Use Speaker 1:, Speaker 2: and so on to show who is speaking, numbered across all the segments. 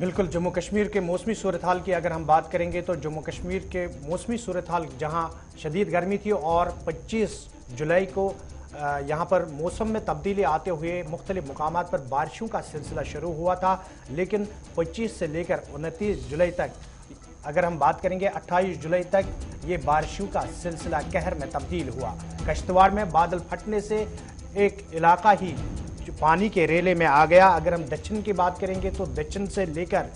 Speaker 1: बिल्कुल, जम्मू कश्मीर के मौसमी सूरत हाल की अगर हम बात करेंगे तो जम्मू कश्मीर के मौसमी सूरत हाल जहाँ शदीद गर्मी थी और 25 जुलाई को यहाँ पर मौसम में तब्दीली आते हुए मुख्तलिफ मुकामात पर बारिशों का सिलसिला शुरू हुआ था, लेकिन 25 से लेकर 29 जुलाई तक अगर हम बात करेंगे 28 जुलाई तक ये बारिशों का सिलसिला कहर में तब्दील हुआ। कश्तवाड़ में बादल फटने से एक इलाका ही जो पानी के रेले में आ गया। अगर हम दक्षिण की बात करेंगे तो दक्षिण से लेकर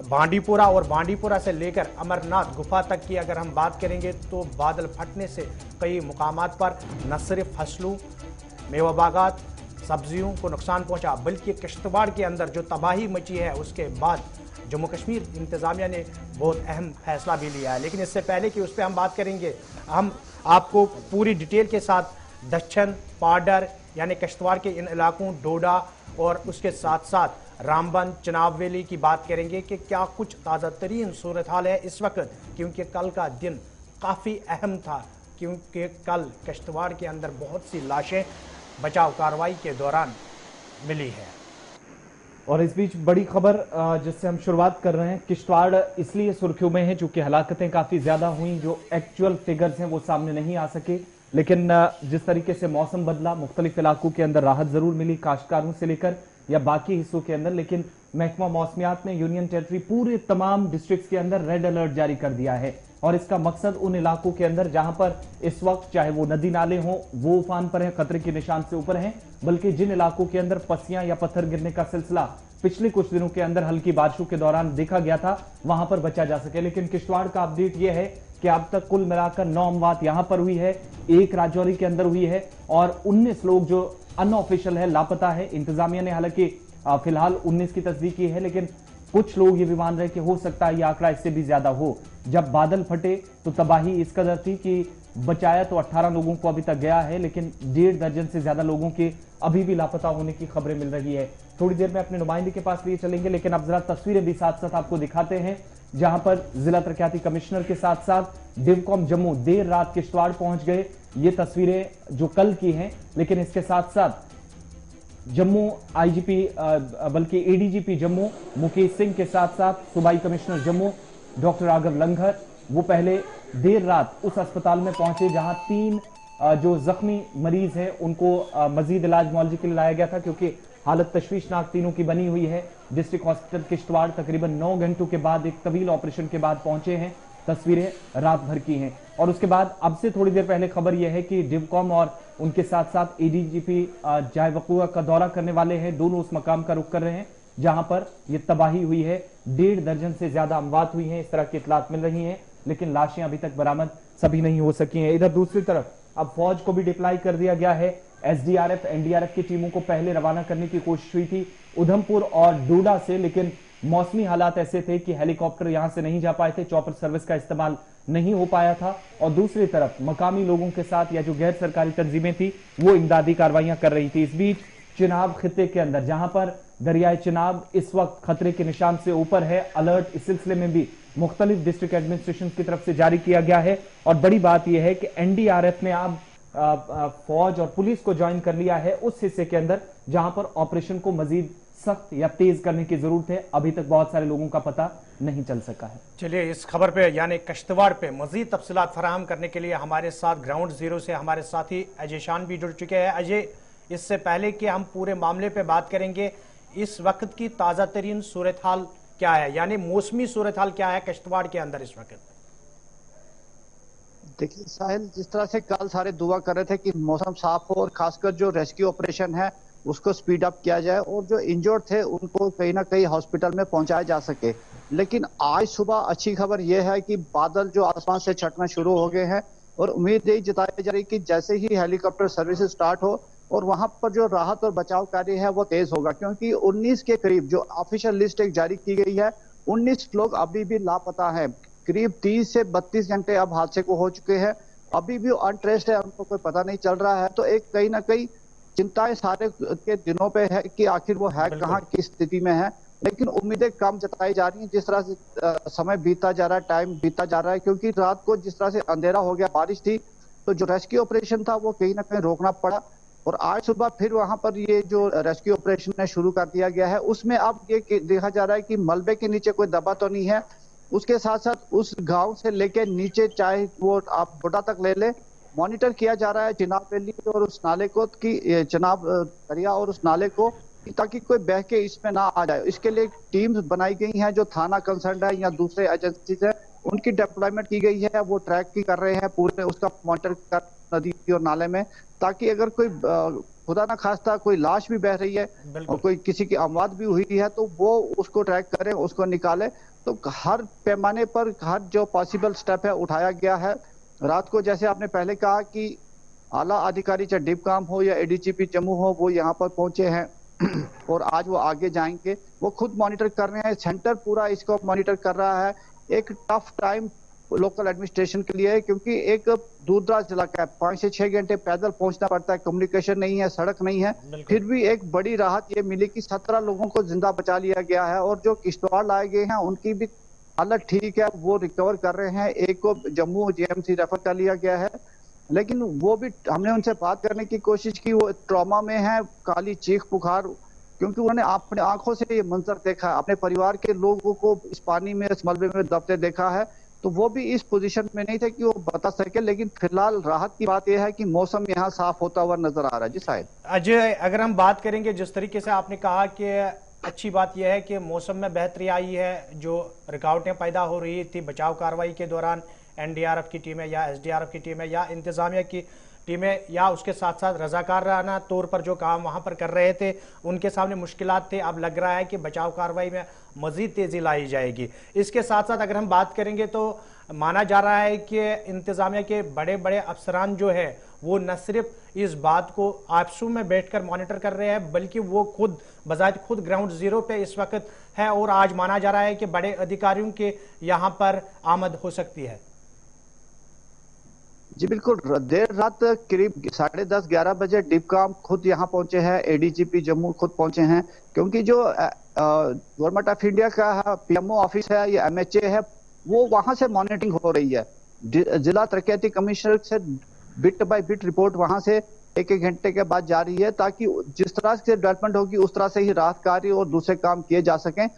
Speaker 1: बांडीपुरा और बांडीपुरा से लेकर अमरनाथ गुफा तक की अगर हम बात करेंगे तो बादल फटने से कई मुकामात पर न सिर्फ फसलों, मेवा बागात, सब्जियों को नुकसान पहुंचा, बल्कि किश्तवाड़ के अंदर जो तबाही मची है उसके बाद जम्मू कश्मीर इंतजामिया ने बहुत अहम फैसला भी लिया है। लेकिन इससे पहले कि उस पर हम बात करेंगे, हम आपको पूरी डिटेल के साथ दक्षिण, पाडर यानी किश्तवाड़ के इन इलाकों, डोडा और उसके साथ साथ रामबन, चिनाब वैली की बात करेंगे कि क्या कुछ ताज़ा तरीन सूरत हाल है इस वक्त, क्योंकि कल का दिन काफ़ी अहम था, क्योंकि कल किश्तवाड़ के अंदर बहुत सी लाशें बचाव कार्रवाई के दौरान मिली है।
Speaker 2: और इस बीच बड़ी खबर जिससे हम शुरुआत कर रहे हैं, किश्तवाड़ इसलिए सुर्खियों में है क्योंकि हलाकतें काफी ज्यादा हुई। जो एक्चुअल फिगर्स हैं वो सामने नहीं आ सके, लेकिन जिस तरीके से मौसम बदला, मुख्तलिफ इलाकों के अंदर राहत जरूर मिली, काश्तकारों से लेकर या बाकी हिस्सों के अंदर। लेकिन महकमा मौसमियात ने यूनियन टेरिटरी पूरे तमाम डिस्ट्रिक्ट्स के अंदर रेड अलर्ट जारी कर दिया है। और इसका मकसद उन इलाकों के अंदर जहां पर इस वक्त चाहे वो नदी नाले हों वो उफान पर हैं, खतरे के निशान से ऊपर हैं, बल्कि जिन इलाकों के अंदर पस्सियां या पत्थर गिरने का सिलसिला पिछले कुछ दिनों के अंदर हल्की बारिशों के दौरान देखा गया था, वहां पर बचा जा सके। लेकिन किश्तवाड़ का अपडेट यह है कि अब तक कुल मिलाकर 9 अमवात यहां पर हुई है, 1 राजौरी के अंदर हुई है और 19 लोग जो अनऑफिशियल है, लापता है। इंतजामिया ने हालांकि फिलहाल 19 की तस्दीक की है, लेकिन कुछ लोग ये भी मान रहे कि हो सकता है ये आंकड़ा इससे भी ज्यादा हो। जब बादल फटे तो तबाही इस कदर थी कि बचाया तो 18 लोगों को अभी तक गया है, लेकिन 1.5 दर्जन से ज्यादा लोगों के अभी भी लापता होने की खबरें मिल रही है। थोड़ी देर में अपने नुमाइंदे के पास लिए चलेंगे, लेकिन अब जरा तस्वीरें भी साथ साथ आपको दिखाते हैं, जहां पर जिला तरक्याती कमिश्नर के साथ साथ डिवकॉम जम्मू देर रात किश्तवाड़ पहुंच गए। ये तस्वीरें जो कल की हैं, लेकिन इसके साथ साथ जम्मू आईजीपी बल्कि एडीजीपी जम्मू मुकेश सिंह के साथ साथ सूबाई कमिश्नर जम्मू डॉक्टर राघव लंगर, वो पहले देर रात उस अस्पताल में पहुंचे जहां 3 जो जख्मी मरीज हैं उनको मजीद इलाज मुआवजे के लिए लाया गया था, क्योंकि हालत तशवीशनाक तीनों की बनी हुई है। डिस्ट्रिक्ट हॉस्पिटल किश्तवाड़ तकरीबन 9 घंटों के बाद एक तवील ऑपरेशन के बाद पहुंचे हैं। तस्वीरें रात भर की हैं। और उसके बाद अब से थोड़ी देर पहले खबर यह है कि डिवकॉम और उनके साथ साथ एडीजीपी जाय वकूआ का दौरा करने वाले हैं। दोनों उस मकाम का रुख कर रहे हैं जहां पर यह तबाही हुई है। 1.5 दर्जन से ज्यादा अमवात हुई हैं, इस तरह की इतलात मिल रही हैं, लेकिन लाशें अभी तक बरामद सभी नहीं हो सकी हैं। इधर दूसरी तरफ अब फौज को भी डिप्लॉय कर दिया गया है। एसडीआरएफ, एनडीआरएफ की टीमों को पहले रवाना करने की कोशिश हुई थी उधमपुर और डोडा से, लेकिन मौसमी हालात ऐसे थे कि हेलीकॉप्टर यहां से नहीं जा पाए थे, चॉपर सर्विस का इस्तेमाल नहीं हो पाया था। और दूसरी तरफ मकामी लोगों के साथ या जो गैर सरकारी तंजीमें थी वो इमदादी कार्रवाइयां कर रही थी। इस बीच चिनाब खित्ते के अंदर जहां पर दरियाए चिनाब इस वक्त खतरे के निशान से ऊपर है, अलर्ट इस सिलसिले में भी मुख्तलिफ डिस्ट्रिक्ट एडमिनिस्ट्रेशन की तरफ से जारी किया गया है। और बड़ी बात यह है कि एनडीआरएफ ने अब फौज और पुलिस को ज्वाइन कर लिया है उस हिस्से के अंदर जहां पर ऑपरेशन को मजीद सख्त या तेज करने की जरूरत है। अभी तक बहुत सारे लोगों का पता नहीं चल सका है।
Speaker 1: चलिए इस खबर पे यानी किश्तवाड़ पे मजीद तफसीलात फराहम करने के लिए हमारे साथ ग्राउंड जीरो से हमारे साथी अजय शान भी जुड़ चुके हैं। अजय, इससे पहले कि हम पूरे मामले पे बात करेंगे, इस वक्त की ताज़ा तरीन सूरत हाल क्या है, यानी मौसमी सूरत हाल क्या है किश्तवाड़ के अंदर इस वक्त?
Speaker 3: देखिए साहिल, जिस तरह से कल सारे दुआ कर रहे थे कि मौसम साफ हो और खासकर जो रेस्क्यू ऑपरेशन है उसको स्पीड अप किया जाए और जो इंजर्ड थे उनको कहीं ना कहीं हॉस्पिटल में पहुंचाया जा सके, लेकिन आज सुबह अच्छी खबर यह है कि बादल जो आसमान से छटना शुरू हो गए हैं और उम्मीद यही जताई जा रही कि जैसे ही हेलीकॉप्टर सर्विसेज स्टार्ट हो और वहां पर जो राहत और बचाव कार्य है वो तेज होगा, क्योंकि 19 के करीब जो ऑफिशियल लिस्ट एक जारी की गई है, 19 लोग अभी भी लापता हैं। करीब 30 से 32 घंटे अब हादसे को हो चुके हैं, अभी भी अनट्रेस्ड है, उनको कोई पता नहीं चल रहा है। तो एक कहीं ना कहीं चिंताएं सारे के दिनों पे है कि आखिर वो है कहाँ, किस स्थिति में है, लेकिन उम्मीदें कम जताई जा रही हैं जिस तरह से समय बीतता जा रहा है, टाइम बीतता जा रहा है। क्योंकि रात को जिस तरह से अंधेरा हो गया, बारिश थी, तो जो रेस्क्यू ऑपरेशन था वो कहीं ना कहीं रोकना पड़ा। और आज सुबह फिर वहां पर ये जो रेस्क्यू ऑपरेशन है शुरू कर दिया गया है। उसमें अब ये देखा जा रहा है कि मलबे के नीचे कोई दबा तो नहीं है। उसके साथ साथ उस गांव से लेके नीचे चाहे वो आप बोडा तक ले ले, मॉनिटर किया जा रहा है चिनाब वैली और उस नाले को, कि चिनाब दरिया और उस नाले को, ताकि कोई बह के इसमें ना आ जाए। इसके लिए टीम्स बनाई गई हैं, जो थाना कंसर्न है या दूसरे एजेंसीज है उनकी डिप्लॉयमेंट की गई है। वो ट्रैक की कर रहे हैं पूरे उसका मॉनिटर कर नदी और नाले में, ताकि अगर कोई खुदा ना खास्ता कोई लाश भी बह रही है और कोई किसी की अमवात भी हुई है तो वो उसको ट्रैक करे, उसको निकाले। तो हर पैमाने पर हर जो पॉसिबल स्टेप है उठाया गया है। रात को जैसे आपने पहले कहा कि आला अधिकारी चाहे डिपकाम हो या एडीजीपी जम्मू हो, वो यहाँ पर पहुंचे हैं और आज वो आगे जाएंगे। वो खुद मॉनिटर कर रहे हैं, सेंटर पूरा इसको मॉनिटर कर रहा है। एक टफ टाइम लोकल एडमिनिस्ट्रेशन के लिए है, क्योंकि एक दूरदराज इलाका है, 5 से 6 घंटे पैदल पहुंचना पड़ता है, कम्युनिकेशन नहीं है, सड़क नहीं है। फिर भी एक बड़ी राहत ये मिली कि 17 लोगों को जिंदा बचा लिया गया है और जो किश्तवाड़ लाए गए हैं उनकी भी हालत ठीक है, वो रिकवर कर रहे हैं। एक को जम्मू जीएमसी रेफर कर लिया गया है, लेकिन वो भी हमने उनसे बात करने की कोशिश की, वो ट्रॉमा में है, काली चीख पुकार, क्योंकि उन्होंने अपने आंखों से ये मंजर देखा है, अपने परिवार के लोगों को इस पानी में इस मलबे में दबते देखा है। तो वो भी इस पोजीशन में नहीं थे कि वो बता सके, लेकिन फिलहाल राहत की बात यह है कि मौसम यहाँ साफ होता हुआ नजर आ रहा है। जी साहिब।
Speaker 1: अजय, अगर हम बात करेंगे जिस तरीके से आपने कहा कि अच्छी बात यह है कि मौसम में बेहतरी आई है, जो रुकावटें पैदा हो रही थी बचाव कार्रवाई के दौरान एनडीआरएफ की टीमें या एसडीआरएफ की टीमें या इंतजामिया की टीमें या उसके साथ साथ रजाकाराना तौर पर जो काम वहां पर कर रहे थे उनके सामने मुश्किलात थे। अब लग रहा है कि बचाव कार्रवाई में मजीद तेजी लाई जाएगी। इसके साथ साथ अगर हम बात करेंगे तो माना जा रहा है कि इंतजामिया के बड़े बड़े अफसरान जो है वो न सिर्फ इस बात को आपसू में बैठकर मॉनिटर कर रहे हैं, बल्कि वो खुद बजाय खुद ग्राउंड जीरो पे इस वक्त है और आज माना जा रहा है कि बड़े अधिकारियों के यहाँ पर आमद हो सकती है।
Speaker 3: जी बिल्कुल, देर रात करीब 10:30-11 बजे डिपकाम खुद यहाँ पहुंचे हैं, एडीजीपी जम्मू खुद पहुंचे हैं, क्योंकि जो गवर्नमेंट ऑफ इंडिया का पीएमओ ऑफिस है या एमएचए है वो वहां से मॉनिटरिंग हो रही है। जिला तरक्याती कमिश्नर से बिट बाय बिट रिपोर्ट वहां से एक घंटे के बाद जा रही है, ताकि जिस तरह से डेवलपमेंट होगी उस तरह से ही राहत कार्य और दूसरे काम किए जा सकें।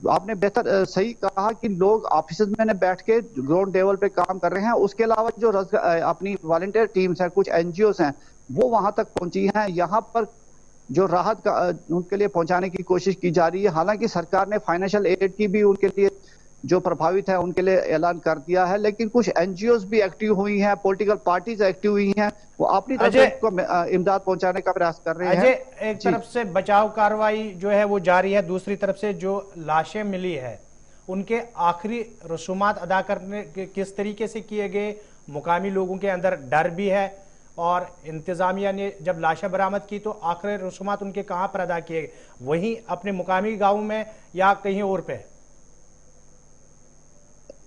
Speaker 3: आपने बेहतर सही कहा कि लोग ऑफिस में बैठ के ग्राउंड लेवल पे काम कर रहे हैं। उसके अलावा जो अपनी वॉलंटियर टीम्स हैं, कुछ एनजीओस हैं, वो वहां तक पहुंची हैं। यहाँ पर जो राहत का उनके लिए पहुंचाने की कोशिश की जा रही है। हालांकि सरकार ने फाइनेंशियल एड की भी उनके लिए जो प्रभावित है उनके लिए ऐलान कर दिया है, लेकिन कुछ एनजीओस भी एक्टिव हुई हैं, पॉलिटिकल पार्टीज एक्टिव हुई हैं, वो अपनी तरफ से को इमदाद पहुंचाने का प्रयास कर रहे हैं।
Speaker 1: एक तरफ से बचाव कार्रवाई जो है वो जारी है, दूसरी तरफ से जो लाशें मिली है उनके आखिरी रसूमात अदा करने किस तरीके से किए गए, मुकामी लोगों के अंदर डर भी है और इंतजामिया ने जब लाशें बरामद की तो आखिरी रसूमात उनके कहां पर अदा किए गए, वहीं अपने मुकामी गांव में या कहीं और पे?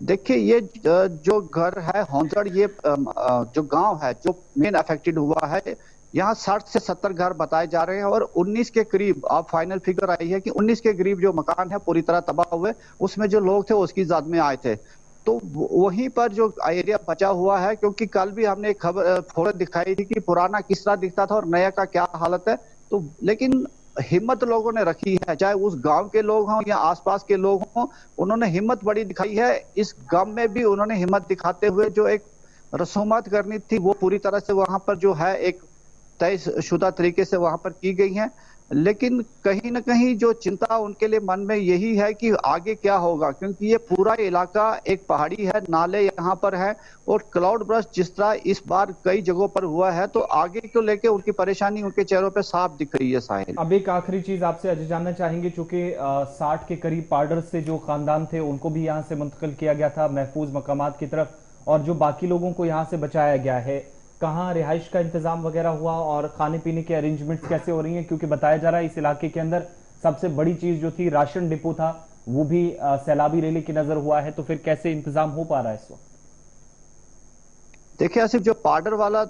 Speaker 3: देखिए, ये जो घर है हौंजड़, ये जो गांव है जो मेन अफेक्टेड हुआ है, यहाँ 60 से 70 घर बताए जा रहे हैं और 19 के करीब अब फाइनल फिगर आई है कि 19 के करीब जो मकान है पूरी तरह तबाह हुए, उसमें जो लोग थे उसकी ज़ाद में आए थे। तो वहीं पर जो एरिया बचा हुआ है, क्योंकि कल भी हमने एक खबर फोटो दिखाई थी कि पुराना किस तरह दिखता था और नया का क्या हालत है, तो लेकिन हिम्मत लोगों ने रखी है, चाहे उस गांव के लोग हों या आसपास के लोग हों, उन्होंने हिम्मत बड़ी दिखाई है। इस गम में भी उन्होंने हिम्मत दिखाते हुए जो एक रसूमात करनी थी वो पूरी तरह से वहां पर जो है एक तयशुदा तरीके से वहां पर की गई हैं। लेकिन कहीं ना कहीं जो चिंता उनके लिए मन में यही है कि आगे क्या होगा, क्योंकि ये पूरा इलाका एक पहाड़ी है, नाले यहाँ पर है और क्लाउड बर्स्ट जिस तरह इस बार कई जगहों पर हुआ है, तो आगे को लेके उनकी परेशानी उनके चेहरों पे साफ दिख रही है। साहिल,
Speaker 2: अब एक आखिरी चीज आपसे अजय जानना चाहेंगे, चूंकि 60 के करीब पार्डर से जो खानदान थे उनको भी यहाँ से मुंतकिल किया गया था महफूज मकामात की तरफ, और जो बाकी लोगों को यहाँ से बचाया गया है, कहाँ रिहाइश का इंतजाम वगैरह हुआ और खाने पीने के अरेंजमेंट्स कैसे हो रही हैं? क्योंकि बताया जा रहा है इस इलाके के अंदर सबसे बड़ी चीज जो थी राशन डिपो था, वो भी सैलाबी रैली की नजर हुआ है, तो फिर कैसे इंतजाम हो पा रहा है इस वक्त?
Speaker 3: देखिए आसिफ, जो पार्डर वाला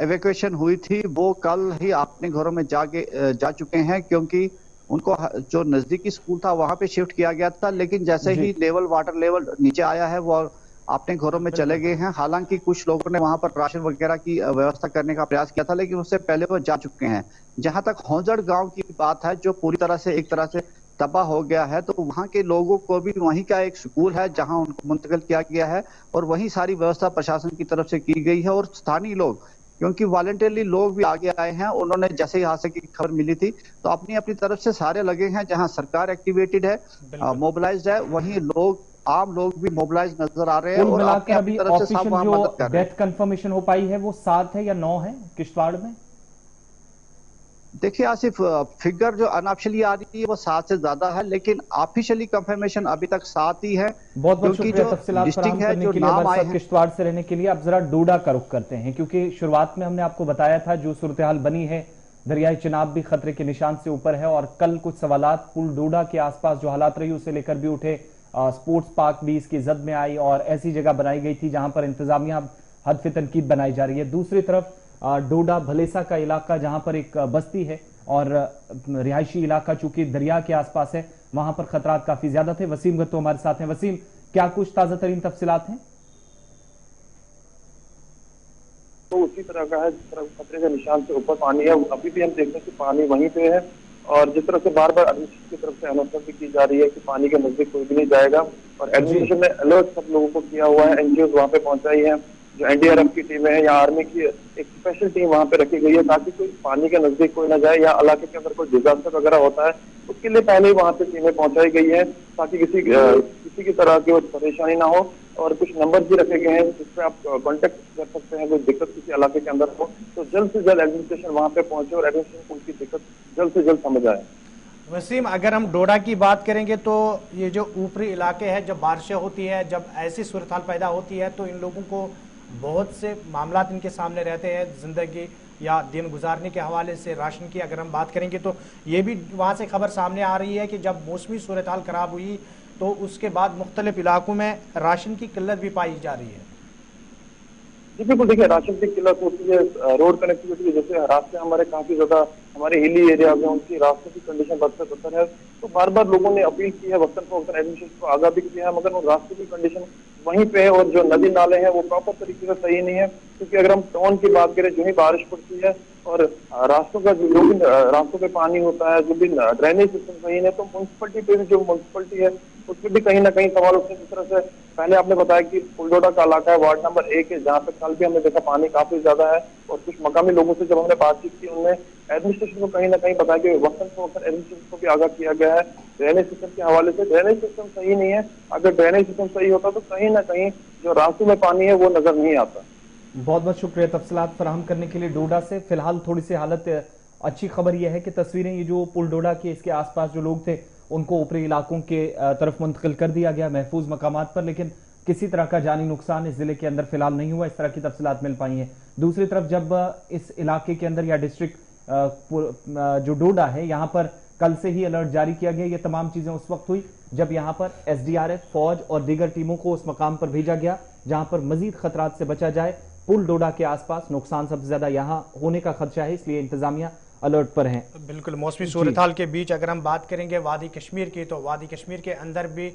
Speaker 3: एवेक्यूएशन हुई थी वो कल ही अपने घरों में जा चुके हैं, क्योंकि उनको जो नजदीकी स्कूल था वहां पे शिफ्ट किया गया था। लेकिन जैसे ही वाटर लेवल नीचे आया है, वो अपने घरों में चले गए हैं। हालांकि कुछ लोगों ने वहां पर राशन वगैरह की व्यवस्था करने का प्रयास किया था, लेकिन उससे पहले वो जा चुके हैं। जहां तक हौजड़ गांव की बात है, जो पूरी तरह से एक तरह से तबाह हो गया है, तो वहां के लोगों को भी वहीं का एक स्कूल है जहां उनको मुंतकिल किया गया है और वहीं सारी व्यवस्था प्रशासन की तरफ से की गई है। और स्थानीय लोग, क्योंकि वॉलंटियरली लोग भी आगे आए हैं, उन्होंने जैसे ही यहाँ से की खबर मिली थी तो अपनी अपनी तरफ से सारे लगे हैं। जहां सरकार एक्टिवेटेड है, मोबिलाइज्ड है, वहीं लोग, आम लोग भी मोबिलाइज नजर आ रहे हैं।
Speaker 2: कुल
Speaker 3: और
Speaker 2: मिलाकर
Speaker 3: अपनी
Speaker 2: अभी
Speaker 3: अपनी तरफ से सब
Speaker 2: ऑफिशियल
Speaker 3: वहां
Speaker 2: जो
Speaker 3: मदद कर रहे हैं।
Speaker 2: डेथ कंफर्मेशन हो पाई है वो 7 है या 9 है किश्तवाड़ में?
Speaker 3: देखिए आसिफ, फिगर जो अनऑफिशियली आ रही है वो 7 से ज्यादा है, लेकिन ऑफिशियली कंफर्मेशन अभी तक 7 ही है।
Speaker 2: बहुत बहुत
Speaker 3: क्योंकि
Speaker 2: शुक्रिया
Speaker 3: जो
Speaker 2: तफसीलात फराहम
Speaker 3: लिस्टिंग है,
Speaker 2: करने
Speaker 3: जो
Speaker 2: के लिए।
Speaker 3: नाम
Speaker 2: हमारे
Speaker 3: आए
Speaker 2: साथ
Speaker 3: हैं।
Speaker 2: किश्तवाड़ से रहने के लिए अब जरा डोडा का रुख करते हैं, क्योंकि शुरुआत में हमने आपको बताया था जो सूरत हाल बनी है, दरियाई चिनाब भी खतरे के निशान से ऊपर है और कल कुछ सवालात पुल डोडा के आसपास जो हालात रही उसे लेकर भी उठे। स्पोर्ट्स पार्क भी इसकी जद में आई और ऐसी जगह बनाई गई थी जहां पर इंतजामिया हद फिर तनकीद बनाई जा रही है। दूसरी तरफ डोडा भलेसा का इलाका जहां पर एक बस्ती है और रिहायशी इलाका चूंकि दरिया के आसपास है, वहां पर खतरात काफी ज्यादा थे। वसीम गत्तो हमारे साथ हैं। वसीम, क्या कुछ ताजा तरीन तफसीलात हैं?
Speaker 4: तो उसी तरह का है जिस तरह खतरे के निशान से ऊपर पानी है, अभी भी हम देखते हैं कि पानी वहीं पे है। और जिस तरह से बार बार एडमिनिस्ट्रेशन की तरफ से अनाउंसमेंट भी की जा रही है कि पानी के नजदीक कोई भी नहीं जाएगा, और एडमिनिस्ट्रेशन ने अलर्ट सब लोगों को किया हुआ है। एनजीओ वहां पे पहुंचाई है, जो एनडीआरएफ की टीमें हैं या आर्मी की एक स्पेशल टीम वहां पे रखी गई है, ताकि कोई पानी के नजदीक कोई ना जाए या इलाके के अंदर कोई डिजास्टर वगैरह होता है उसके लिए पहले ही वहां पे टीमें पहुंचाई गई है, ताकि किसी की तरह की परेशानी ना हो। और कुछ नंबर भी रखे गए हैं जिसपे आप कांटेक्ट कर सकते हैं, कोई दिक्कत किसी इलाके के अंदर हो तो जल्द से जल्द एडमिनिस्ट्रेशन वहां पे पहुंचे और एडमिनिस्ट्रेशन उनकी दिक्कत जल्द से जल्द समझ आए।
Speaker 1: वसीम, अगर हम डोडा की बात करेंगे तो ये जो ऊपरी इलाके हैं, जब बारिशें होती है, जब ऐसी सूरत हाल पैदा होती है तो इन लोगों को बहुत से मामला इनके सामने रहते हैं, जिंदगी या दिन गुजारने के हवाले से। राशन की अगर हम बात करेंगे तो ये भी वहाँ से खबर सामने आ रही है कि जब मौसमी सूरत हाल खराब हुई तो उसके बाद मुख्तलिफ इलाकों में राशन की किल्लत भी पाई जा रही है।
Speaker 4: जी बिल्कुल, देखिए राशन की किल्लत होती है, रोड कनेक्टिविटी की, जैसे रास्ते हमारे काफी ज्यादा हमारे हिली एरिया में उनकी रास्तों की कंडीशन बदतर है। तो बार बार लोगों ने अपील की है, वक्तन फवक्तन एडमिनिस्ट्रेशन को आगाह भी किया है, मगर उन रास्तों की कंडीशन वहीं पे है और जो नदी नाले हैं वो प्रॉपर तरीके से सही नहीं है। क्योंकि अगर हम टाउन की बात करें, जो ही बारिश पड़ती है और रास्तों का जो भी रास्तों पे पानी होता है, जो भी ड्रेनेज सिस्टम सही है, तो म्यूनसिपलिटी पे भी, जो म्यूनसिपलिटी है उसमें भी कहीं ना कहीं सवाल उठते हैं। जिस तरह से पहले आपने बताया कि पुलडोडा का इलाका है, वार्ड नंबर 1 है, जहाँ पे कल भी हमने देखा पानी काफी ज्यादा है। और कुछ मकामी लोगों से जब हमने बातचीत की, उनने एडमिनिस्ट्रेशन को कहीं ना कहीं बताया कि वक्तन फवक्तन एडमिनिस्ट्रेशन को भी आगाह किया गया है ड्रेनेज सिस्टम के हवाले से। ड्रेनेज सिस्टम सही नहीं है, अगर ड्रेनेज सिस्टम सही होता तो कहीं ना कहीं जो रास्तों में पानी है वो नजर नहीं आता।
Speaker 2: बहुत बहुत शुक्रिया तफसीलात फराहम करने के लिए डोडा से। फिलहाल थोड़ी सी हालत अच्छी खबर यह है कि तस्वीरें, ये जो पुल डोडा के इसके आसपास जो लोग थे उनको ऊपरी इलाकों के तरफ मुंतकिल कर दिया गया महफूज मकामात पर, लेकिन किसी तरह का जानी नुकसान इस जिले के अंदर फिलहाल नहीं हुआ। इस तरह की तफसीलात मिल पाई हैं। दूसरी तरफ जब इस इलाके के अंदर या डिस्ट्रिक्ट जो डोडा है यहाँ पर कल से ही अलर्ट जारी किया गया, ये तमाम चीजें उस वक्त हुई जब यहाँ पर एसडीआरएफ, फौज और दीगर टीमों को उस मकाम पर भेजा गया जहां पर मजीद खतरात से बचा जाए। पुल डोडा के आसपास नुकसान सबसे ज्यादा यहाँ होने का खदशा है, इसलिए इंतजामिया अलर्ट पर हैं।
Speaker 1: बिल्कुल, मौसमी सूरत हाल के बीच अगर हम बात करेंगे वादी कश्मीर की, तो वादी कश्मीर के अंदर भी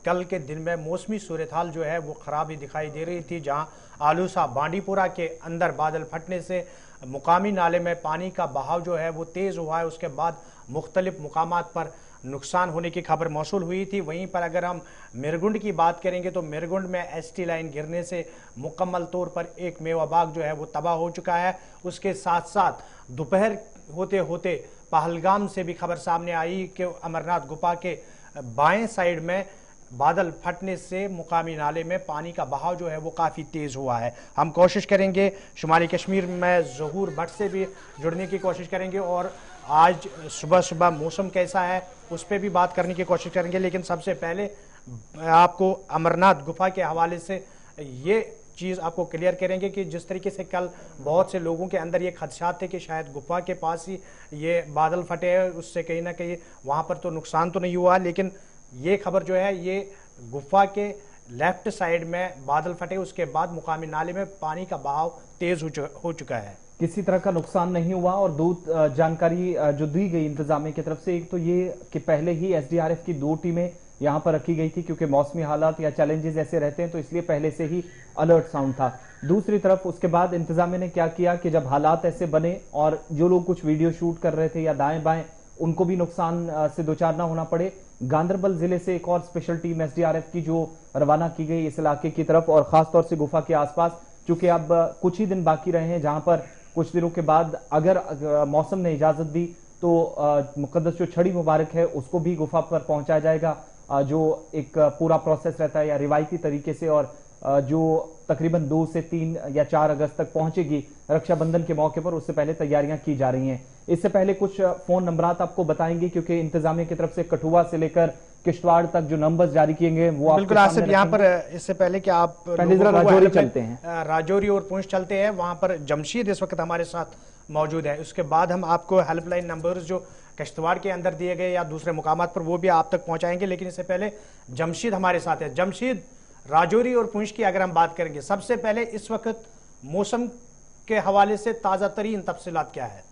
Speaker 1: कल के दिन में मौसमी सूरत हाल जो है वो ख़राब ही दिखाई दे रही थी, जहां आलूसा बांडीपुरा के अंदर बादल फटने से मुकामी नाले में पानी का बहाव जो है वो तेज़ हुआ है। उसके बाद मुख्तलिफ मुकामात पर नुकसान होने की खबर मौसूल हुई थी। वहीं पर अगर हम मिरगुंड की बात करेंगे तो मिरगुंड में एसटी लाइन गिरने से मुकम्मल तौर पर एक मेवा बाग जो है वो तबाह हो चुका है। उसके साथ साथ दोपहर होते होते पहलगाम से भी खबर सामने आई कि अमरनाथ गुफा के बाएं साइड में बादल फटने से मुकामी नाले में पानी का बहाव जो है वो काफ़ी तेज़ हुआ है। हम कोशिश करेंगे शुमाली कश्मीर में ज़हूर भट्ट से भी जुड़ने की कोशिश करेंगे और आज सुबह सुबह मौसम कैसा है उस पर भी बात करने की कोशिश करेंगे। लेकिन सबसे पहले आपको अमरनाथ गुफा के हवाले से ये चीज़ आपको क्लियर करेंगे कि जिस तरीके से कल बहुत से लोगों के अंदर ये खदशात थे कि शायद गुफा के पास ही ये बादल फटे हैं, उससे कहीं ना कहीं वहाँ पर तो नुकसान तो नहीं हुआ, लेकिन ये खबर जो है ये गुफा के लेफ्ट साइड में बादल फटे, उसके बाद मुकामी नाले में पानी का बहाव तेज हो चुका है।
Speaker 2: किसी तरह का नुकसान नहीं हुआ। और दो जानकारी जो दी गई इंतजामिया की तरफ से, एक तो ये कि पहले ही एसडीआरएफ की 2 टीमें यहाँ पर रखी गई थी, क्योंकि मौसमी हालात या चैलेंजेस ऐसे रहते हैं, तो इसलिए पहले से ही अलर्ट साउंड था। दूसरी तरफ उसके बाद इंतजामिया ने क्या किया कि जब हालात ऐसे बने और जो लोग कुछ वीडियो शूट कर रहे थे या दाएं बाएं, उनको भी नुकसान से दो चार ना होना पड़े, गांदरबल जिले से एक और स्पेशल टीम एसडीआरएफ की जो रवाना की गई इस इलाके की तरफ, और खासतौर से गुफा के आसपास, चूंकि अब कुछ ही दिन बाकी रहे हैं, जहां पर कुछ दिनों के बाद अगर मौसम ने इजाजत दी तो मुकद्दस जो छड़ी मुबारक है उसको भी गुफा पर पहुंचाया जाएगा, जो एक पूरा प्रोसेस रहता है या रिवायती तरीके से, और जो तकरीबन 2 से 3 या 4 अगस्त तक पहुंचेगी रक्षाबंधन के मौके पर। उससे पहले तैयारियां की जा रही हैं। इससे पहले कुछ फोन नंबरात आपको बताएंगे, क्योंकि इंतजामिया की तरफ से कठुआ से लेकर किश्तवाड़ तक जो नंबर्स जारी किए गए वो
Speaker 1: बिल्कुल आसिफ, यहाँ पर इससे पहले कि आप
Speaker 2: पहले जरा राजौरी चलते हैं,
Speaker 1: राजौरी और पुंछ चलते हैं, वहां पर जमशीद इस वक्त हमारे साथ मौजूद है। उसके बाद हम आपको हेल्पलाइन नंबर्स जो किश्तवाड़ के अंदर दिए गए या दूसरे मुकामात पर वो भी आप तक पहुंचाएंगे, लेकिन इससे पहले जमशीद हमारे साथ है। जमशीद, राजौरी और पुंछ की अगर हम बात करेंगे, सबसे पहले इस वक्त मौसम के हवाले से ताजा तरीन तफसीलात क्या है?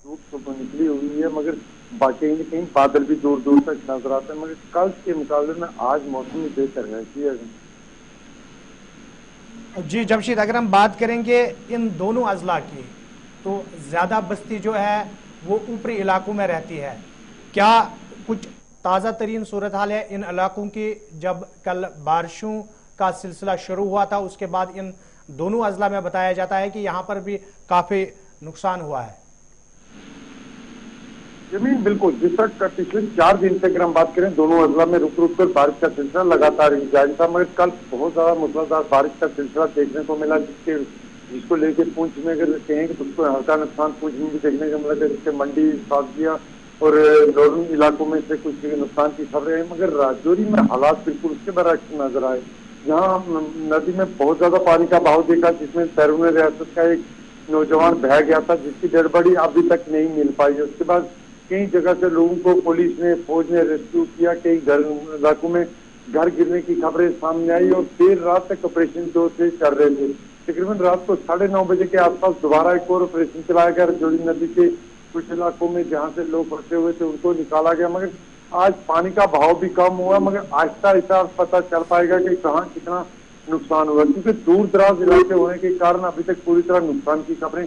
Speaker 4: धूप तो निकली हुई है, मगर कहीं न कहीं बादल भी दूर दूर तक नजर आते हैं, मगर कल के मुकाबले में आज मौसम बेहतर है।
Speaker 1: जी जमशीद, अगर हम बात करेंगे इन दोनों अजला की, तो ज्यादा बस्ती जो है वो ऊपरी इलाकों में रहती है। क्या कुछ ताज़ा तरीन सूरत हाल है इन इलाकों की? जब कल बारिशों का सिलसिला शुरू हुआ था उसके बाद इन दोनों अजला में बताया जाता है कि यहाँ पर भी काफी नुकसान हुआ है।
Speaker 4: जमीन बिल्कुल जिस तरह पिछले 4 दिन से अगर हम बात करें, दोनों अजला में रुक रुक कर बारिश का सिलसिला लगातार जारी था, मगर कल बहुत ज्यादा मूसलाधार बारिश का सिलसिला देखने को मिला, जिसको लेकर पुंछ में अगर कहेंगे तो उसको हल्का नुकसान पुंछ में भी देखने को मिला, जिससे मंडी, साजिया और लोरन इलाकों में से कुछ नुकसान की खबरें हैं। मगर राजौरी में हालात बिल्कुल उसके बरअक्स नजर आए, जहाँ नदी में बहुत ज्यादा पानी का बहाव देखा, जिसमें बैरून रियासत का एक नौजवान बह गया था, जिसकी डेड बॉडी अभी तक नहीं मिल पाई। उसके बाद कई जगह से लोगों को पुलिस ने, फौज ने रेस्क्यू किया, कई इलाकों में घर गिरने की खबरें सामने आई और देर रात तक ऑपरेशन जो थे कर रहे थे। तकरीबन रात को 9:30 बजे के आसपास दोबारा एक और ऑपरेशन चलाया गया। राजौरी नदी के कुछ इलाकों में जहाँ से लोग फंसे हुए थे उनको निकाला गया, मगर आज पानी का बहाव भी कम हुआ, मगर आहिस्ता आहिस्ता पता चल पाएगा कि कहाँ कितना नुकसान हुआ, क्योंकि दूर दराज इलाके होने के कारण अभी तक पूरी तरह नुकसान की खबरें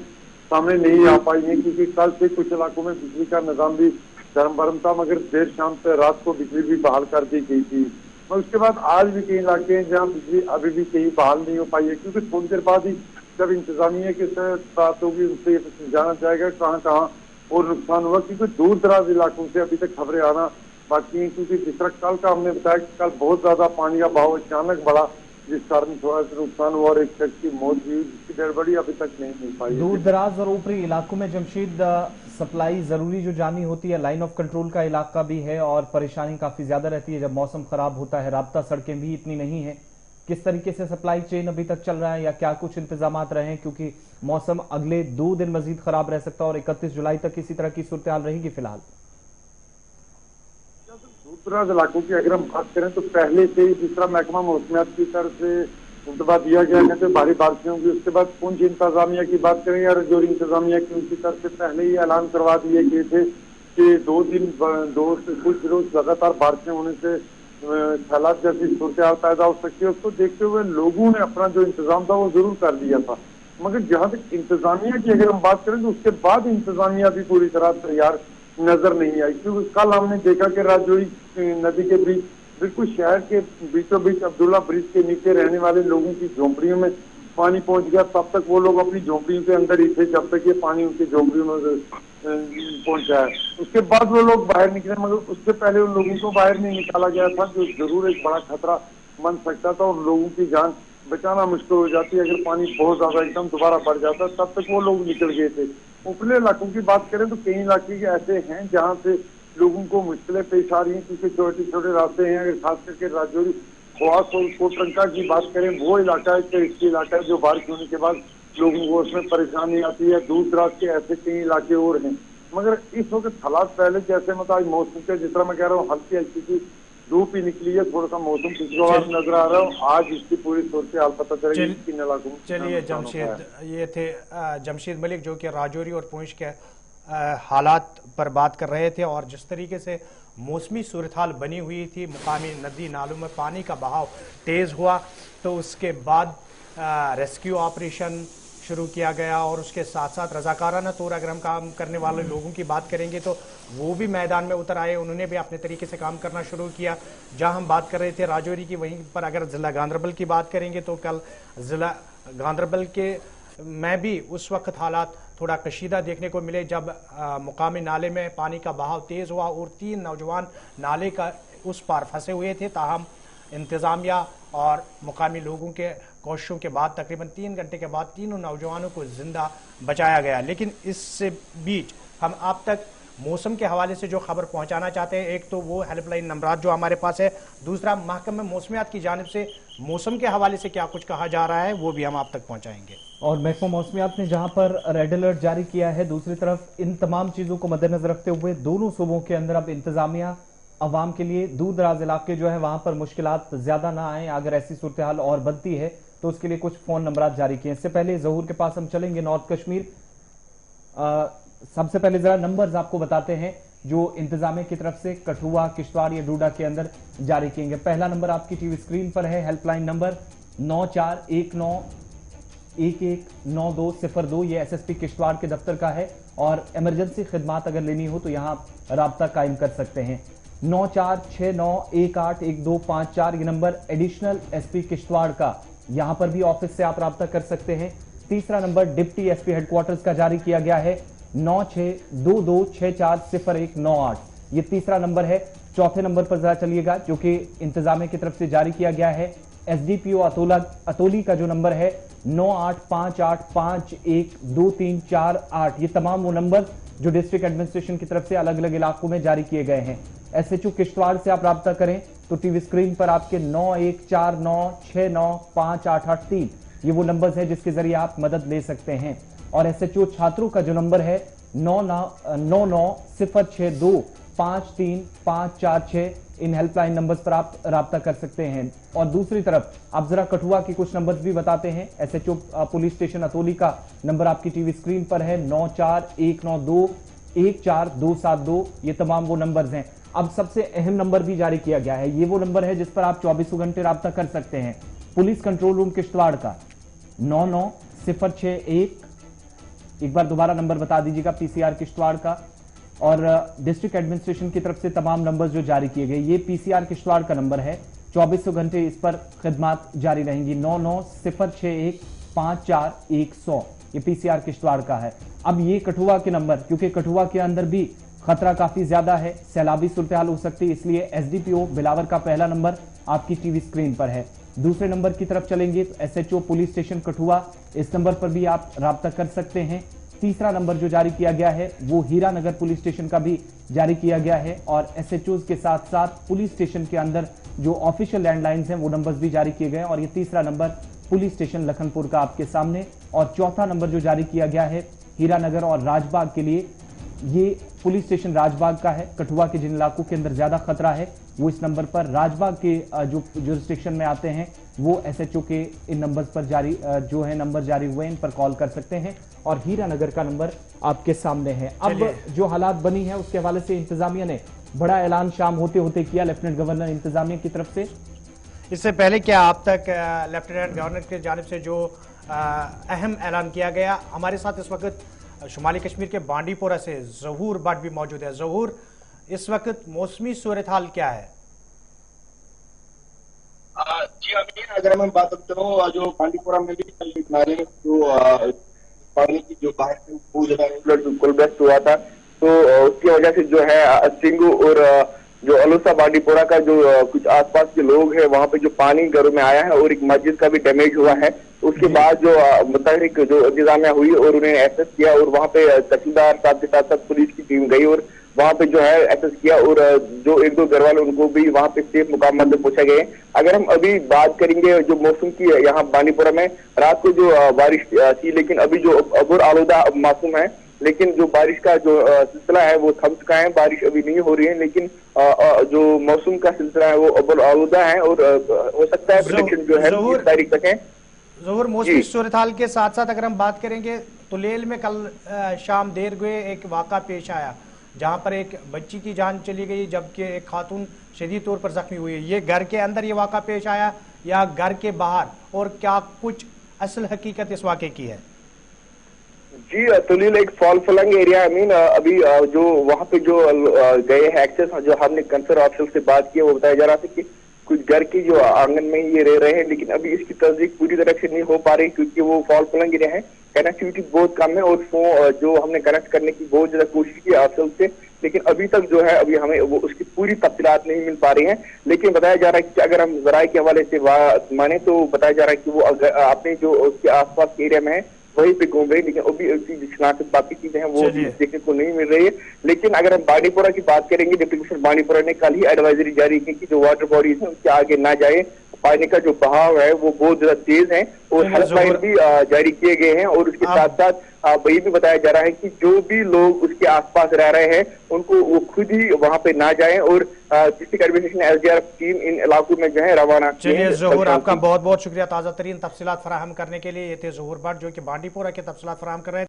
Speaker 4: सामने नहीं आ पाई है, क्योंकि कल से कुछ इलाकों में बिजली का निजाम भी गर्म बरम था, मगर देर शाम से रात को बिजली भी बहाल कर दी गई थी। और उसके बाद आज भी कई इलाके हैं जहाँ बिजली अभी भी कहीं बहाल नहीं हो पाई है, क्योंकि थोड़ी देर बाद ही जब इंतजामिया के साथ बात होगी उनसे जाना जाएगा कहाँ कहाँ और नुकसान हुआ, क्योंकि दूर दराज इलाकों से अभी तक खबरें आना बाकी है। क्योंकि जिस तरह कल का हमने बताया कि कल बहुत ज्यादा पानी का बहाव अचानक बढ़ा, जिस कारण थोड़ा सा नुकसान हुआ और एक शख्स की मौत हुई, जिसकी डेड बॉडी अभी तक नहीं मिल पाई।
Speaker 2: दूर दराज और ऊपरी इलाकों में जमशीद सप्लाई जरूरी जो जानी होती है, लाइन ऑफ कंट्रोल का इलाका भी है और परेशानी काफी ज्यादा रहती है जब मौसम खराब होता है, राब्ता सड़कें भी इतनी नहीं है। किस तरीके से सप्लाई चेन अभी तक चल रहा है या क्या कुछ इंतजामात रहे हैं, क्योंकि मौसम अगले 2 दिन मजीद खराब रह सकता है और 31 जुलाई तक इसी तरह की सूरत हाल रहेगी फिलहाल?
Speaker 4: दूसरा इलाकों की अगर हम बात करें तो पहले से ही जिस तरह महकमा मौसमियात की तरफ से इंतबा दिया गया है तो भारी बारिशें होंगी। उसके बाद पुंछ इंतजामिया की बात करें या राजौरी इंतजामिया की, उनकी तरफ से पहले ही ऐलान करवा दिए गए थे कि 2 से कुछ रोज लगातार बारिशें होने से हालात जैसी सूरत हाल पैदा हो सकती है। उसको देखते हुए लोगों ने अपना जो इंतजाम था वो जरूर कर लिया था, मगर जहाँ तक इंतजामिया की अगर हम बात करें तो उसके बाद इंतजामिया भी पूरी तरह तैयार नजर नहीं आई, क्योंकि कल हमने देखा कि राजौरी नदी के बीच बिल्कुल शहर के बीचों बीच अब्दुल्ला ब्रिज के नीचे रहने वाले लोगों की झोंपड़ियों में पानी पहुंच गया। तब तक वो लोग अपनी झोंपड़ियों के अंदर ही थे जब तक ये पानी उनकी झोंपड़ियों में पहुंचा है। उसके बाद वो लोग बाहर निकले, मगर उससे पहले उन लोगों को बाहर नहीं निकाला गया था, जो जरूर एक बड़ा खतरा बन सकता था और लोगों की जान बचाना मुश्किल हो जाती है अगर पानी बहुत ज्यादा एकदम दोबारा बढ़ जाता। तब तक वो लोग निकल गए थे। ऊपरी इलाकों की बात करें तो कई इलाके ऐसे हैं जहाँ से लोगों को मुश्किलें पेश आ रही हैं, क्योंकि छोटे छोटे रास्ते हैं। अगर खास करके राजौरी खवास और कोटरंका की बात करें, वो इलाका है इसके इलाका है जो बारिश होने के बाद लोगों को उसमें परेशानी आती है। दूर दराज के ऐसे कई इलाके और हैं, मगर इस वक्त हालात पहले जैसे मतलब मौसम के जिस तरह मैं कह रहा हूँ हल्की हल्की सी धूप ही निकली है, थोड़ा सा मौसम खुशगवार नजर आ रहा है। आज इसकी पूरी सूरत हाल पता चलेगी किन इलाकों में।
Speaker 1: चलिए जमशेद, ये थे जमशेद मलिक जो कि राजौरी और पुंछ के हालात पर बात कर रहे थे और जिस तरीके से मौसमी सूरत हाल बनी हुई थी, मुकामी नदी नालों में पानी का बहाव तेज हुआ, तो उसके बाद रेस्क्यू ऑपरेशन शुरू किया गया और उसके साथ साथ रजाकाराना तौर अगर हम काम करने वाले लोगों की बात करेंगे तो वो भी मैदान में उतर आए, उन्होंने भी अपने तरीके से काम करना शुरू किया। जहां हम बात कर रहे थे राजौरी की, वहीं पर अगर जिला गांधरबल की बात करेंगे तो कल जिला गांधरबल के में भी उस वक्त हालात थोड़ा कशीदा देखने को मिले जब मुकामी नाले में पानी का बहाव तेज हुआ और 3 नौजवान नाले का उस पार फंसे हुए थे। ताहम इंतजामिया और मुकामी लोगों के कोशिशों के बाद तकरीबन 3 घंटे के बाद तीनों नौजवानों को जिंदा बचाया गया। लेकिन इससे बीच हम आप तक मौसम के हवाले से जो खबर पहुंचाना चाहते हैं, एक तो वो हेल्पलाइन नंबर जो हमारे पास है, दूसरा महकमा मौसमियात की जानिब से मौसम के हवाले से क्या कुछ कहा जा रहा है वो भी हम आप तक पहुंचाएंगे।
Speaker 2: और महकमा मौसमियात ने जहां पर रेड अलर्ट जारी किया है, दूसरी तरफ इन तमाम चीजों को मद्देनजर रखते हुए दोनों सूबों के अंदर अब इंतजामिया अवाम के लिए दूर दराज इलाके जो है वहां पर मुश्किलात ज्यादा ना आए, अगर ऐसी सूरत हाल और बनती है तो उसके लिए कुछ फोन नंबर जारी किए। इससे पहले जहूर के पास हम चलेंगे, नॉर्थ कश्मीर। सबसे पहले जरा नंबर्स आपको बताते हैं जो इंतजामिया की तरफ से कठुआ, किश्तवाड़ या डूडा के अंदर जारी किएंगे। पहला नंबर आपकी टीवी स्क्रीन पर है, हेल्पलाइन नंबर 9419119202। ये एसएसपी किश्तवाड़ के दफ्तर का है और इमरजेंसी खिदमात अगर लेनी हो तो यहां राब्ता कायम कर सकते हैं। 9469181254 ये नंबर एडिशनल एसपी किश्तवाड़ का, यहां पर भी ऑफिस से आप राब्ता कर सकते हैं। तीसरा नंबर डिप्टी एसपी हेडक्वार्टर्स का जारी किया गया है 9622640198, ये तीसरा नंबर है। चौथे नंबर पर जरा चलिएगा जो कि इंतजामिया की तरफ से जारी किया गया है, एसडीपीओ अतोली का जो नंबर है 9858512348। ये तमाम वो नंबर जो डिस्ट्रिक्ट एडमिनिस्ट्रेशन की तरफ से अलग अलग इलाकों में जारी किए गए हैं। एसएचओ किश्तवाड़ से आप राब्ता करें तो टीवी स्क्रीन पर आपके 9149695883 ये वो नंबर्स हैं जिसके जरिए आप मदद ले सकते हैं। और एसएचओ छात्रों का जो नंबर है 9906253546, इन हेल्पलाइन नंबर्स पर आप राब्ता कर सकते हैं। और दूसरी तरफ आप जरा कठुआ की कुछ नंबर्स भी बताते हैं। एसएचओ पुलिस स्टेशन अतोली का नंबर आपकी टीवी स्क्रीन पर है 9419214272, ये तमाम वो नंबर्स हैं। अब सबसे अहम नंबर भी जारी किया गया है, ये वो नंबर है जिस पर आप 24 घंटे राब्ता कर सकते हैं। पुलिस कंट्रोल रूम किश्तवाड़ का 99061, एक बार दोबारा नंबर बता दीजिएगा पीसीआर किश्तवाड़ का। और डिस्ट्रिक्ट एडमिनिस्ट्रेशन की तरफ से तमाम नंबर्स जो जारी किए गए, ये पीसीआर किश्तवाड़ का नंबर है, 24 घंटे इस पर खिदमात जारी रहेंगी। 9906154100 ये पीसीआर किश्तवाड़ का है। अब ये कठुआ के नंबर, क्योंकि कठुआ के अंदर भी खतरा काफी ज्यादा है, सैलाबी सूरत हाल हो सकती है, इसलिए एसडीपीओ बिलावर का पहला नंबर आपकी टीवी स्क्रीन पर है। दूसरे नंबर की तरफ चलेंगे तो एसएचओ पुलिस स्टेशन कठुआ, इस नंबर पर भी आप राब्ता कर सकते हैं। तीसरा नंबर जो जारी किया गया है वो हीरानगर पुलिस स्टेशन का भी जारी किया गया है और एसएचओ के साथ साथ पुलिस स्टेशन के अंदर जो ऑफिशियल लैंडलाइंस हैं वो नंबर्स भी जारी किए गए और ये तीसरा नंबर पुलिस स्टेशन लखनपुर का आपके सामने। और चौथा नंबर जो जारी किया गया है हीरानगर और राजबाग के लिए, ये पुलिस स्टेशन राजबाग का है। कठुआ के जिन इलाकों के अंदर ज्यादा खतरा है वो इस नंबर पर, राजबाग के जो जुरिस्डिक्शन में आते हैं वो एसएचओ के इन नंबर्स पर जारी जो है नंबर जारी हुए इन पर कॉल कर सकते हैं। और हीरानगर का नंबर आपके सामने है। अब जो हालात बनी है उसके हवाले से इंतजामिया ने बड़ा ऐलान शाम होते होते किया, लेफ्टिनेंट गवर्नर इंतजामिया की तरफ से।
Speaker 1: इससे पहले क्या आप तक लेफ्टिनेंट गवर्नर की जानिब से जो अहम ऐलान किया गया, हमारे साथ इस वक्त शुमाली कश्मीर के बांडीपोरा से जहूर भट्ट भी मौजूद है। जहूर, इस वक्त मौसमी सूरत हाल क्या है?
Speaker 5: जी अमीर, अगर हम बात करते हो जो बांडीपोरा में भी नाले जो पानी की जो बाहर से वो बिल्कुल व्यस्त हुआ था, तो उसकी वजह से जो है सिंगू और जो अलूसा बांडीपोरा का जो कुछ आसपास के लोग हैं वहां पे जो पानी घरों में आया है और एक मस्जिद का भी डैमेज हुआ है। उसके बाद जो मुतहरिक जो इंतजामिया हुई और उन्हें एसेस किया और वहां पे तहसीलदार साहब के साथ साथ पुलिस की टीम गई और वहां पे जो है एसेस किया और जो एक दो घर वाले उनको भी वहां पे सेफ मुकाम पर पहुंचा गए। अगर हम अभी बात करेंगे जो मौसम की, यहाँ बांडीपोरा में रात को जो बारिश थी, लेकिन अभी जो अबूर आलूदा मौसम है, लेकिन जो बारिश का जो सिलसिला है वो थम चुका है, बारिश अभी नहीं हो रही है, लेकिन जो मौसम का सिलसिला है वो अबूर आलूदा है और हो सकता है प्रेडिक्शन जो है 20 तारीख तक है।
Speaker 1: ज़हूर, मौसमी सूरत हाल के साथ साथ अगर हम बात करेंगे तुलेल में कल शाम देर हुए एक वाक़ा पेश आया जहां पर एक बच्ची की जान चली गई जबकि एक खातून शदीद तौर पर जख्मी हुई। ये घर के अंदर ये वाक़ा पेश आया या घर के बाहर, और क्या कुछ असल हकीकत इस वाक़े की है?
Speaker 5: जी, तुलील एक फॉल फलंग एरिया, अभी जो वहाँ पे जो गए हैं एक्सेस, जो हमने कंसर्न ऑफिसर से बात की, वो बताया जा रहा था कि कुछ घर की जो आंगन में ये रह रहे हैं, लेकिन अभी इसकी तस्दीक पूरी तरह से नहीं हो पा रही क्योंकि वो फॉल फलंग एरिया है, कनेक्टिविटी बहुत कम है और जो हमने कनेक्ट करने की बहुत ज्यादा कोशिश की ऑफिसर से, लेकिन अभी तक जो है अभी हमें वो उसकी पूरी तफसीलात नहीं मिल पा रही हैं। लेकिन बताया जा रहा है कि अगर हम जराये के हवाले से माने तो बताया जा रहा है कि वो अपने जो उसके आसपास के एरिया में है वहीं पे घूम रही, लेकिन अभी उसकी शिनाख्त बाकी चीजें हैं वो देखने को नहीं मिल रही है। लेकिन अगर हम बांडीपोरा की बात करेंगे, डिप्टी कमिश्नर बांडीपोरा ने कल ही एडवाइजरी जारी की कि जो वाटर बॉडीज है उसके आगे ना जाए, पानी का जो बहाव है वो बहुत ज्यादा तेज है, और हेल्पलाइन भी जारी किए गए हैं। और उसके साथ साथ वही भी बताया जा रहा है कि जो भी लोग उसके आसपास रह रहे हैं उनको वो खुद ही वहां पे ना जाएं, और डिस्ट्रिक्ट एडमिनिस्ट्रेशन एसडीआरएफ टीम इन इलाकों में जो है रवाना।
Speaker 1: चलिए ज़हूर, आपका बहुत बहुत शुक्रिया ताज़ा तरीन तफसीलात फराहम करने के लिए। ये थे ज़हूर भट्ट जो कि बांडीपोरा के तफसीलात फराहम कर रहे हैं।